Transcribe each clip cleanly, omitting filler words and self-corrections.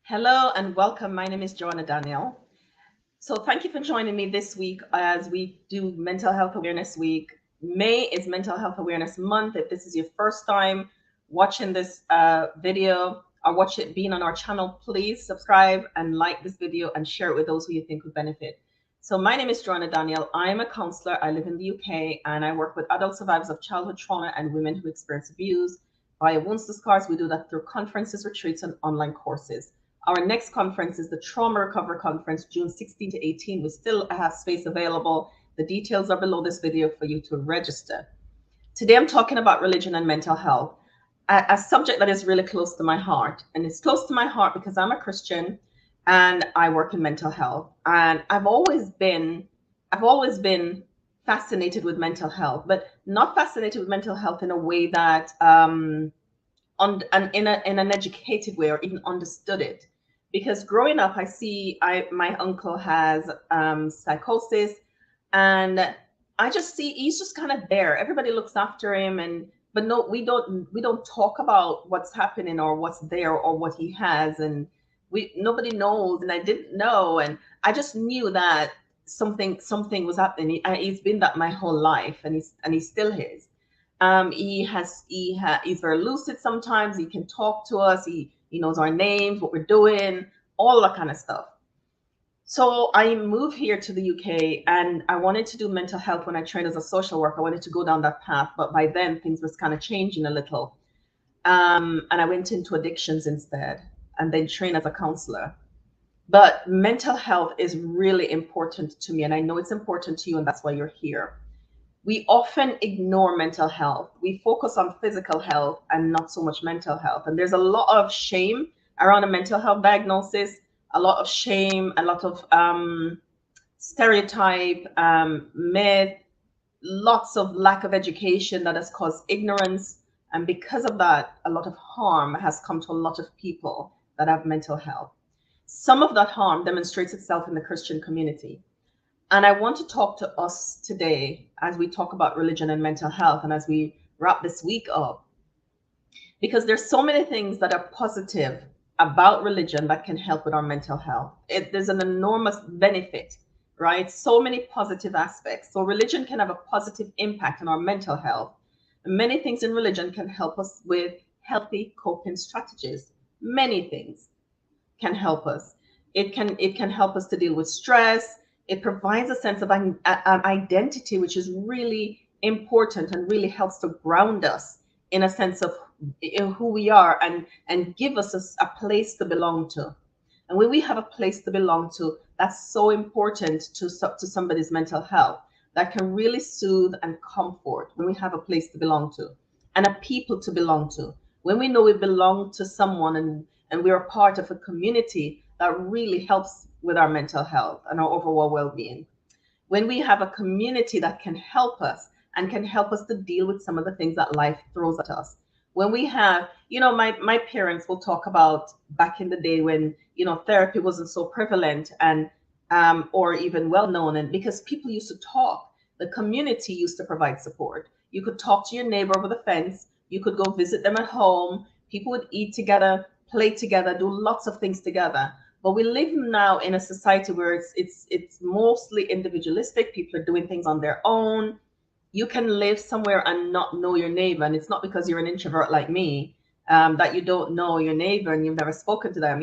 Hello and welcome. My name is Joanna Danielle. So, thank you for joining me this week as we do Mental Health Awareness Week. May is Mental Health Awareness Month. If this is your first time watching this video or watch it being on our channel, please subscribe and like this video and share it with those who you think would benefit. So, my name is Joanna Danielle. I am a counselor. I live in the UK and I work with adult survivors of childhood trauma and women who experience abuse via Wounds to Scars. We do that through conferences, retreats, and online courses. Our next conference is the Trauma Recovery Conference, June 16 to 18. We still have space available. The details are below this video for you to register. Today, I'm talking about religion and mental health, a subject that is really close to my heart. And it's close to my heart because I'm a Christian and I work in mental health. And I've always been fascinated with mental health, but not fascinated with mental health in a way that in an educated way or even understood it. Because growing up, my uncle has psychosis, and I just see he's just kind of there. Everybody looks after him, and but no, we don't talk about what's happening or what's there or what he has, and we nobody knows, and I didn't know, and I just knew that something was happening. He's been that my whole life, and he still is. He's very lucid sometimes. He can talk to us. He knows our names, what we're doing, all that kind of stuff. So I moved here to the UK and I wanted to do mental health when I trained as a social worker. I wanted to go down that path, but by then things was kind of changing a little. And I went into addictions instead and then trained as a counselor. But mental health is really important to me, and I know it's important to you, and that's why you're here. We often ignore mental health. We focus on physical health and not so much mental health. And there's a lot of shame around a mental health diagnosis, a lot of shame, a lot of stereotype, myth, lots of lack of education that has caused ignorance. And because of that, a lot of harm has come to a lot of people that have mental health. Some of that harm demonstrates itself in the Christian community. And I want to talk to us today as we talk about religion and mental health and as we wrap this week up, because there's so many things that are positive about religion that can help with our mental health. There's an enormous benefit, right? So many positive aspects. So religion can have a positive impact on our mental health. Many things in religion can help us with healthy coping strategies. Many things can help us. It can help us to deal with stress. It provides a sense of an identity, which is really important and really helps to ground us in a sense of who we are, and give us a place to belong to. And when we have a place to belong to, that's so important to somebody's mental health. That can really soothe and comfort when we have a place to belong to and a people to belong to. When we know we belong to someone, and we're a part of a community, that really helps with our mental health and our overall well-being. When we have a community that can help us and can help us to deal with some of the things that life throws at us. When we have, my parents will talk about back in the day when, therapy wasn't so prevalent and or even well known, and because people used to talk, the community used to provide support. You could talk to your neighbor over the fence, you could go visit them at home, people would eat together, play together, do lots of things together. But we live now in a society where it's mostly individualistic. People are doing things on their own. You can live somewhere and not know your neighbor, and it's not because you're an introvert like me, that you don't know your neighbor and you've never spoken to them.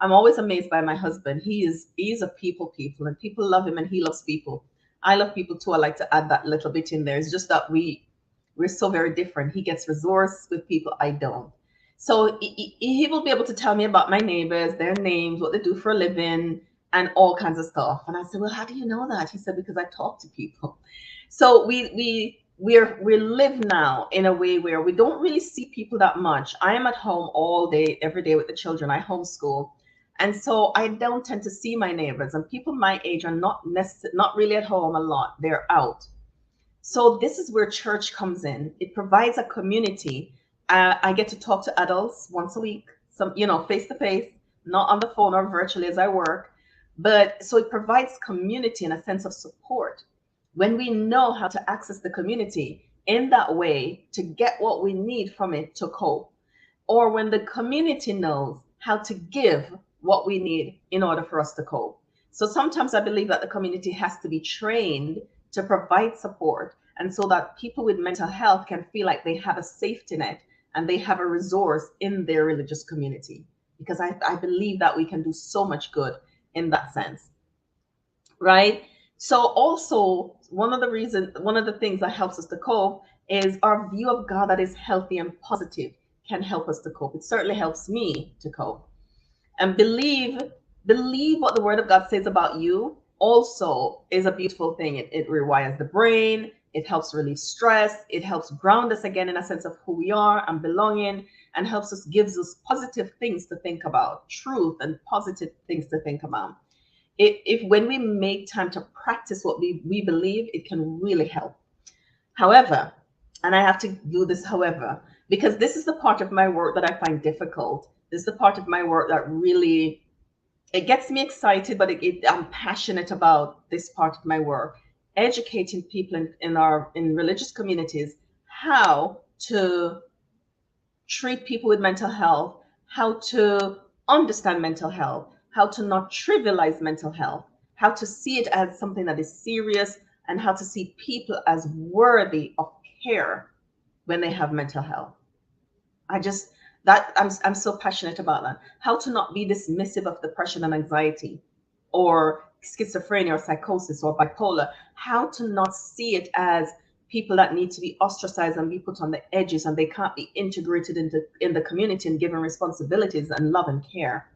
I'm always amazed by my husband. He's a people, and people love him, and he loves people. I love people too. I like to add that little bit in there. It's just that we're so very different. He gets resource with people, I don't. So he will be able to tell me about my neighbors, their names, what they do for a living, and all kinds of stuff. And I said, well, how do you know that? He said, because I talk to people. So we live now in a way where we don't really see people that much. I am at home all day, every day with the children. I homeschool. And so I don't tend to see my neighbors, and people my age are not really at home a lot. They're out. So this is where church comes in. It provides a community. I get to talk to adults once a week, face to face, not on the phone or virtually as I work. But so it provides community and a sense of support. When we know how to access the community in that way to get what we need from it to cope, or when the community knows how to give what we need in order for us to cope. So sometimes I believe that the community has to be trained to provide support, and so that people with mental health can feel like they have a safety net and they have a resource in their religious community. Because I believe that we can do so much good in that sense, right? So also one of the things that helps us to cope is our view of God that is healthy and positive can help us to cope. It certainly helps me to cope. And believe what the word of God says about you also is a beautiful thing. It rewires the brain, it helps relieve stress, it helps ground us again in a sense of who we are and belonging, and gives us positive things to think about, truth and positive things to think about. If when we make time to practice what we believe, it can really help. However, and I have to do this, however, because this is the part of my work that I find difficult. This is the part of my work that really, it gets me excited, but I'm passionate about this part of my work, educating people in religious communities how to treat people with mental health, how to understand mental health, how to not trivialize mental health, how to see it as something that is serious, and how to see people as worthy of care when they have mental health. I just that I'm so passionate about that. How to not be dismissive of depression and anxiety or schizophrenia or psychosis or bipolar. How to not see it as people that need to be ostracized and be put on the edges, and they can't be integrated in the community and given responsibilities and love and care.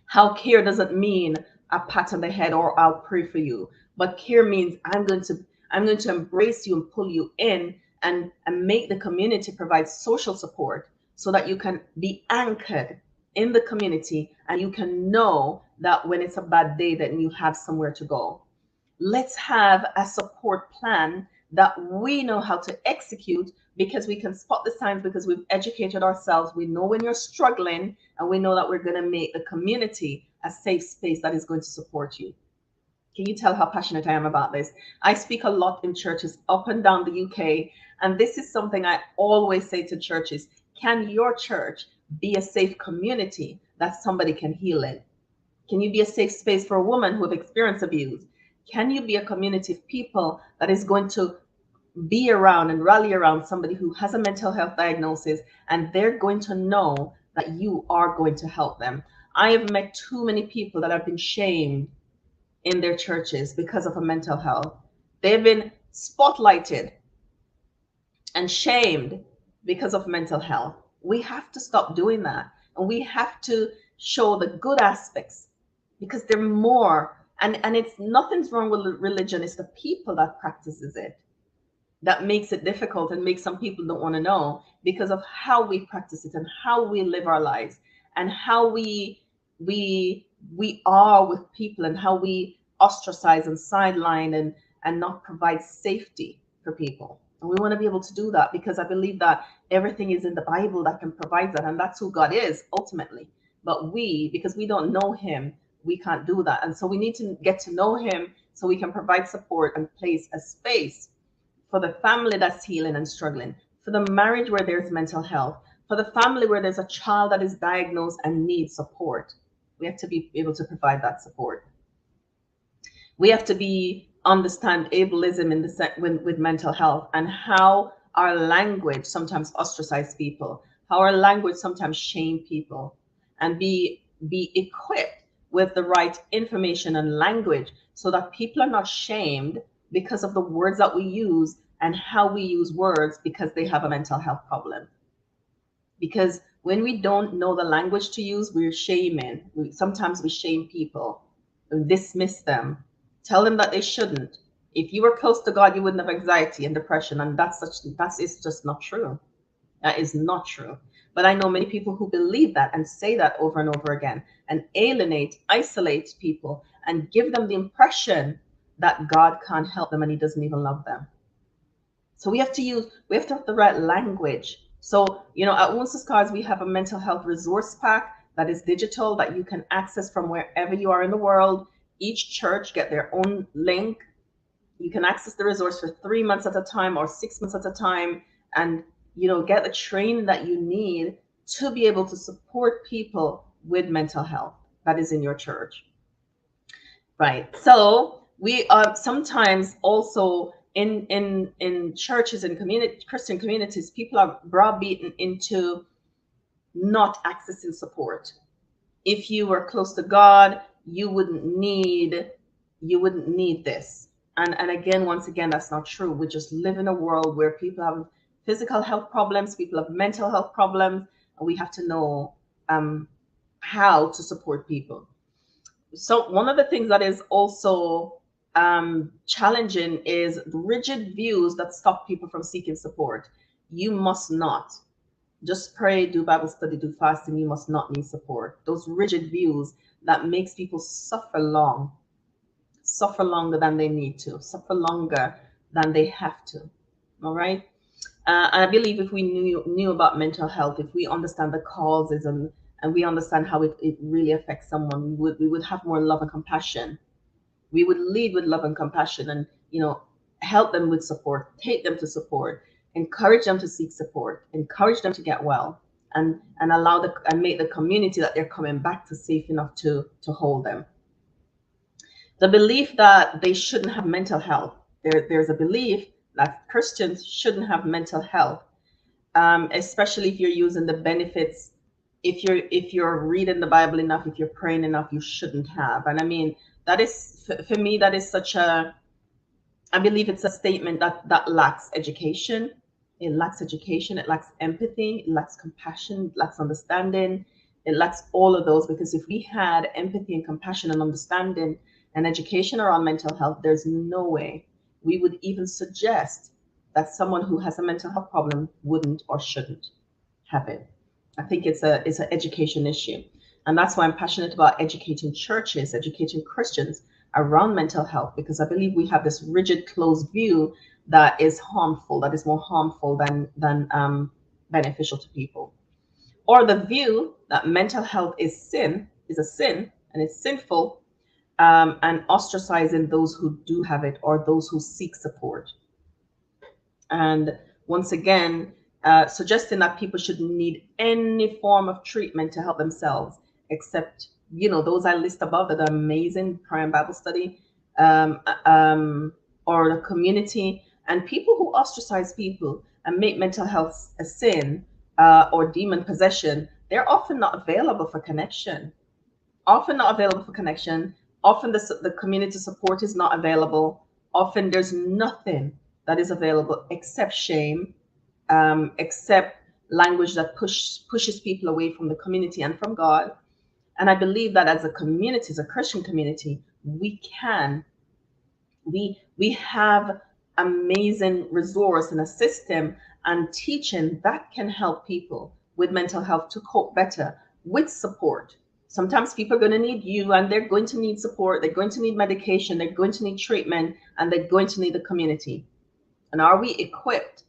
How care doesn't mean a pat on the head or I'll pray for you, but care means I'm going to embrace you and pull you in, and make the community provide social support so that you can be anchored in the community and you can know that when it's a bad day that you have somewhere to go. Let's have a support plan that we know how to execute, because we can spot the signs, because we've educated ourselves. We know when you're struggling, and we know that we're going to make the community a safe space that is going to support you. Can you tell how passionate I am about this? I speak a lot in churches up and down the UK, and this is something I always say to churches. Can your church be a safe community that somebody can heal in? Can you be a safe space for a woman who have experienced abuse? Can you be a community of people that is going to be around and rally around somebody who has a mental health diagnosis, and they're going to know that you are going to help them? I have met too many people that have been shamed in their churches because of a mental health. They've been spotlighted and shamed because of mental health. We have to stop doing that, and we have to show the good aspects, because they're more. And it's nothing's wrong with religion. It's the people that practices it that makes it difficult and makes some people don't want to know, because of how we practice it and how we live our lives and how we are with people, and how we ostracize and sideline and not provide safety for people. And we want to be able to do that, because I believe that everything is in the Bible that can provide that, and that's who God is ultimately. But because we don't know him, we can't do that. And so we need to get to know him so we can provide support and place a space for the family that's healing and struggling, for the marriage where there's mental health, for the family where there's a child that is diagnosed and needs support. We have to be able to provide that support. We have to understand ableism in with mental health, and how our language sometimes ostracize people, how our language sometimes shame people, and be equipped with the right information and language so that people are not shamed because of the words that we use and how we use words because they have a mental health problem. Because when we don't know the language to use, we're shaming. Sometimes we shame people and dismiss them, tell them that they shouldn't. If you were close to God, you wouldn't have anxiety and depression, and that is just not true. That is not true. But I know many people who believe that and say that over and over again, and isolate people, and give them the impression that God can't help them and he doesn't even love them. So we have to have the right language. So, at Wounds to Scars, we have a mental health resource pack that is digital that you can access from wherever you are in the world. Each church get their own link. You can access the resource for 3 months at a time or 6 months at a time, and get the training that you need to be able to support people with mental health that is in your church. Right. So we sometimes also in churches and community Christian communities, people are browbeaten into not accessing support. If you were close to God, you wouldn't need this. And again, once again, that's not true. We just live in a world where people have physical health problems, people have mental health problems, and we have to know um, how to support people. So one of the things that is also challenging is rigid views that stop people from seeking support. You must not just pray, do Bible study, do fasting. You must not need support. Those rigid views that makes people suffer longer than they need to, suffer longer than they have to. All right. And I believe if we knew about mental health, if we understand the causes and we understand how it really affects someone, we would have more love and compassion. We would lead with love and compassion, and help them with support, take them to support, encourage them to seek support, encourage them to get well, and allow and make the community that they're coming back to safe enough to hold them. The belief that they shouldn't have mental health. There's a belief that Christians shouldn't have mental health, especially if you're using the benefits. If you're reading the Bible enough, if you're praying enough, you shouldn't have. And I mean, that is for me, that is such a. I believe it's a statement that lacks education. It lacks education. It lacks empathy. It lacks compassion. It lacks understanding. It lacks all of those, because if we had empathy and compassion and understanding and education around mental health, there's no way we would even suggest that someone who has a mental health problem wouldn't or shouldn't have it. I think it's an education issue. And that's why I'm passionate about educating churches, educating Christians around mental health, because I believe we have this rigid, closed view that is harmful, that is more harmful than beneficial to people. Or the view that mental health is a sin, and it's sinful, and ostracizing those who do have it or those who seek support. And once again, suggesting that people shouldn't need any form of treatment to help themselves, except those I list above that are amazing: prayer and Bible study, or the community. And people who ostracize people and make mental health a sin, or demon possession, they're often not available for connection. Often not available for connection. Often the community support is not available. Often there's nothing that is available except shame, except language that pushes people away from the community and from God. And I believe that as a community, as a Christian community, we have amazing resource and a system and teaching that can help people with mental health to cope better with support. Sometimes people are going to need you, and they're going to need support. They're going to need medication. They're going to need treatment, and they're going to need the community. And are we equipped?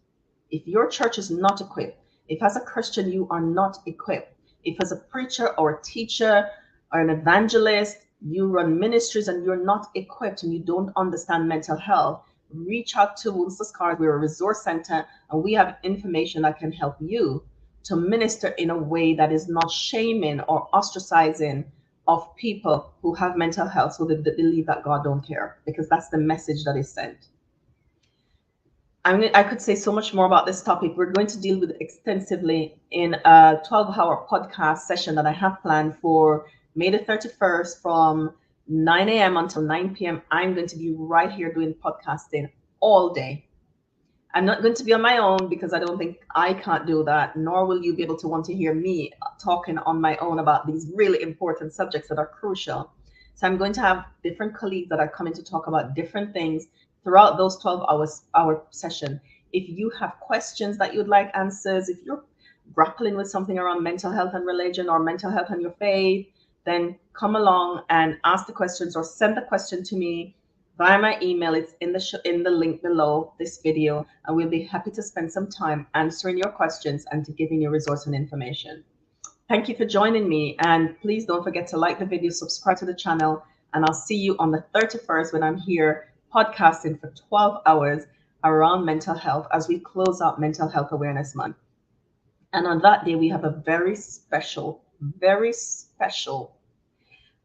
If your church is not equipped, if as a Christian you are not equipped, if as a preacher or a teacher or an evangelist, you run ministries and you're not equipped and you don't understand mental health, reach out to Woundless Scars. We're a resource center, and we have information that can help you to minister in a way that is not shaming or ostracizing of people who have mental health, so that they believe that God don't care, because that's the message that is sent. I could say so much more about this topic. We're going to deal with it extensively in a 12-hour podcast session that I have planned for May the 31st from 9 a.m. until 9 p.m. I'm going to be right here doing podcasting all day. I'm not going to be on my own, because I don't think I can't do that, nor will you be able to want to hear me talking on my own about these really important subjects that are crucial. So I'm going to have different colleagues that are coming to talk about different things throughout those 12 hour session. If you have questions that you'd like answers, if you're grappling with something around mental health and religion, or mental health and your faith, then come along and ask the questions, or send the question to me via my email. It's in the link below this video, and we'll be happy to spend some time answering your questions and to giving you resource and information. Thank you for joining me, and please don't forget to like the video, subscribe to the channel, and I'll see you on the 31st when I'm here podcasting for 12 hours around mental health as we close out Mental Health Awareness Month. And on that day, we have a very special very special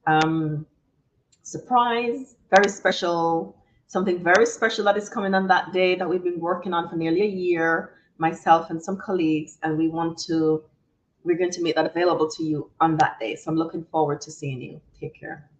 um, surprise, very special, something very special that is coming on that day that we've been working on for nearly a year, myself and some colleagues, and we're going to make that available to you on that day. So I'm looking forward to seeing you. Take care.